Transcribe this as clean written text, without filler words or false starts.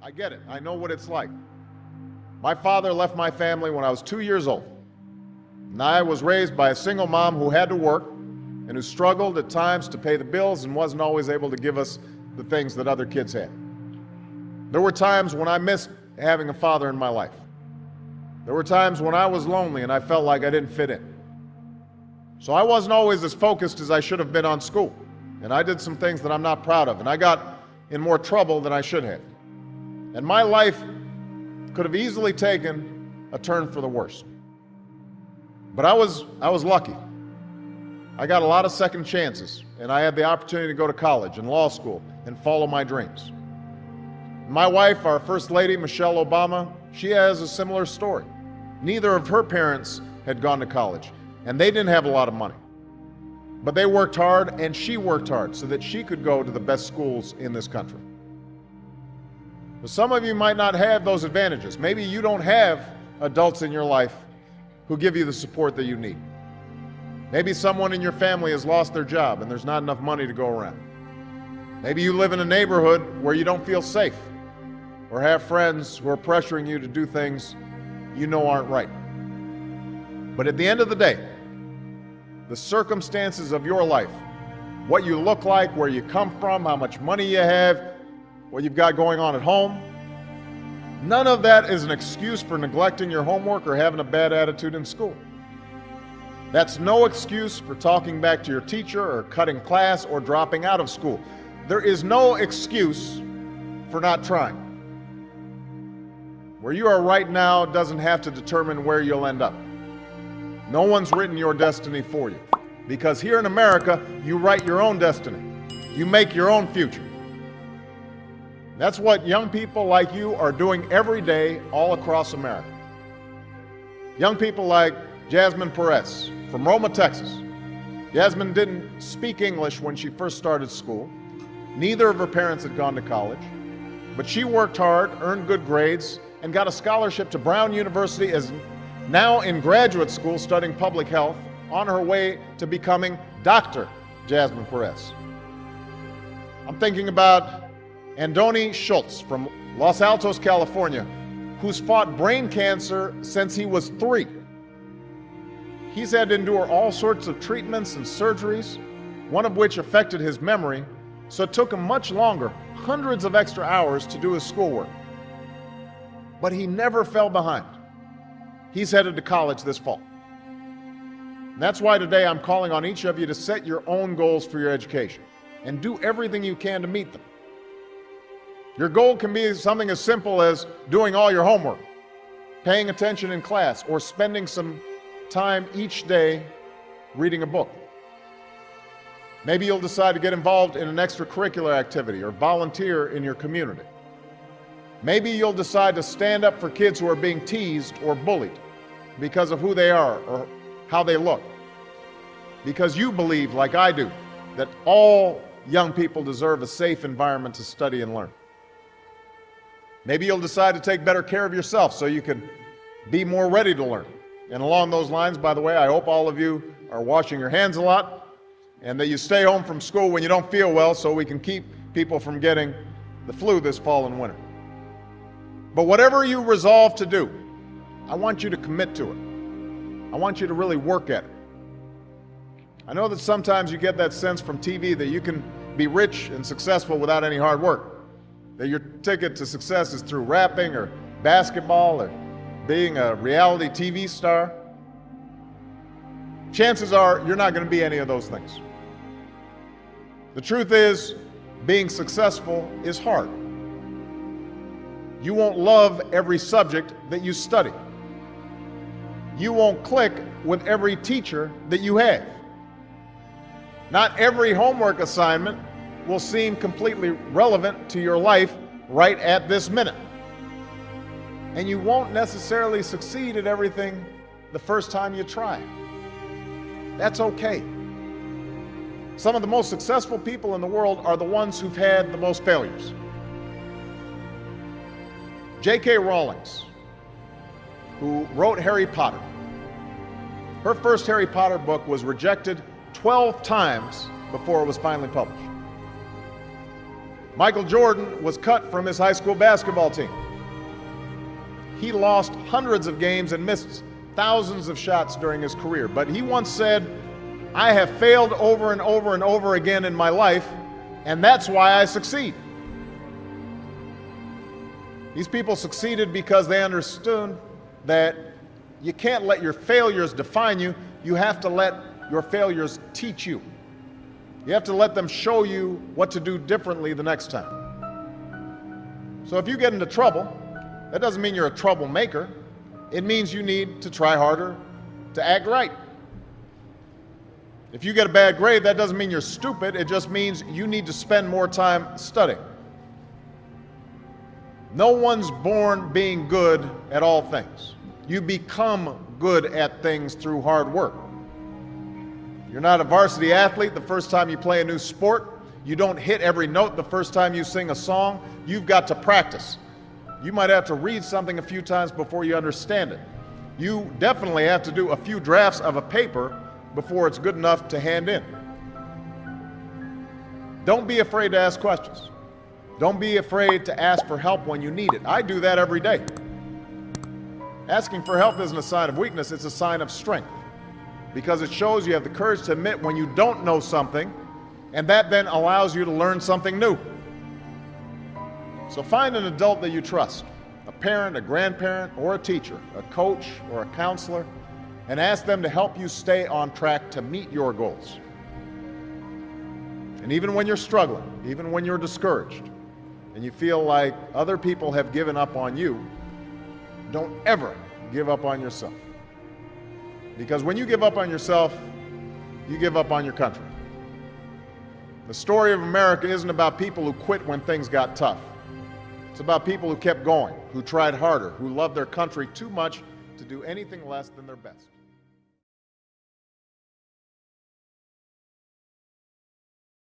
I get it. I know what it's like. My father left my family when I was 2 years old. And I was raised by a single mom who had to work and who struggled at times to pay the bills and wasn't always able to give us the things that other kids had. There were times when I missed having a father in my life. There were times when I was lonely and I felt like I didn't fit in. So I wasn't always as focused as I should have been on school. And I did some things that I'm not proud of. And I got in more trouble than I should have. And my life could have easily taken a turn for the worse. But I was lucky. I got a lot of second chances, and I had the opportunity to go to college and law school and follow my dreams. My wife, our First Lady, Michelle Obama, she has a similar story. Neither of her parents had gone to college, and they didn't have a lot of money. But they worked hard, and she worked hard so that she could go to the best schools in this country. But some of you might not have those advantages. Maybe you don't have adults in your life who give you the support that you need. Maybe someone in your family has lost their job and there's not enough money to go around. Maybe you live in a neighborhood where you don't feel safe or have friends who are pressuring you to do things you know aren't right. But at the end of the day, the circumstances of your life, what you look like, where you come from, how much money you have, what you've got going on at home, none of that is an excuse for neglecting your homework or having a bad attitude in school. That's no excuse for talking back to your teacher or cutting class or dropping out of school. There is no excuse for not trying. Where you are right now doesn't have to determine where you'll end up. No one's written your destiny for you. Because here in America, you write your own destiny. You make your own future. That's what young people like you are doing every day all across America. Young people like Jasmine Perez from Roma, Texas. Jasmine didn't speak English when she first started school. Neither of her parents had gone to college. But she worked hard, earned good grades, and got a scholarship to Brown University, as now in graduate school studying public health, on her way to becoming Dr. Jasmine Perez. I'm thinking about Andoni Schultz from Los Altos, California, who's fought brain cancer since he was 3. He's had to endure all sorts of treatments and surgeries, one of which affected his memory, so it took him much longer, hundreds of extra hours to do his schoolwork. But he never fell behind. He's headed to college this fall. And that's why today I'm calling on each of you to set your own goals for your education and do everything you can to meet them. Your goal can be something as simple as doing all your homework, paying attention in class, or spending some time each day reading a book. Maybe you'll decide to get involved in an extracurricular activity or volunteer in your community. Maybe you'll decide to stand up for kids who are being teased or bullied because of who they are or how they look. Because you believe, like I do, that all young people deserve a safe environment to study and learn. Maybe you'll decide to take better care of yourself so you can be more ready to learn. And along those lines, by the way, I hope all of you are washing your hands a lot and that you stay home from school when you don't feel well so we can keep people from getting the flu this fall and winter. But whatever you resolve to do, I want you to commit to it. I want you to really work at it. I know that sometimes you get that sense from TV that you can be rich and successful without any hard work. That your ticket to success is through rapping or basketball or being a reality TV star. Chances are you're not going to be any of those things. The truth is, being successful is hard. You won't love every subject that you study. You won't click with every teacher that you have. Not every homework assignment will seem completely relevant to your life right at this minute. And you won't necessarily succeed at everything the first time you try. That's okay. Some of the most successful people in the world are the ones who've had the most failures. J.K. Rowling, who wrote Harry Potter, her first Harry Potter book was rejected 12 times before it was finally published. Michael Jordan was cut from his high school basketball team. He lost hundreds of games and missed thousands of shots during his career. But he once said, "I have failed over and over and over again in my life, and that's why I succeed." These people succeeded because they understood that you can't let your failures define you. You have to let your failures teach you. You have to let them show you what to do differently the next time. So if you get into trouble, that doesn't mean you're a troublemaker. It means you need to try harder to act right. If you get a bad grade, that doesn't mean you're stupid. It just means you need to spend more time studying. No one's born being good at all things. You become good at things through hard work. You're not a varsity athlete the first time you play a new sport. You don't hit every note the first time you sing a song. You've got to practice. You might have to read something a few times before you understand it. You definitely have to do a few drafts of a paper before it's good enough to hand in. Don't be afraid to ask questions. Don't be afraid to ask for help when you need it. I do that every day. Asking for help isn't a sign of weakness, it's a sign of strength, because it shows you have the courage to admit when you don't know something, and that then allows you to learn something new. So find an adult that you trust, a parent, a grandparent, or a teacher, a coach, or a counselor, and ask them to help you stay on track to meet your goals. And even when you're struggling, even when you're discouraged, and you feel like other people have given up on you, don't ever give up on yourself. Because when you give up on yourself, you give up on your country. The story of America isn't about people who quit when things got tough. It's about people who kept going, who tried harder, who loved their country too much to do anything less than their best.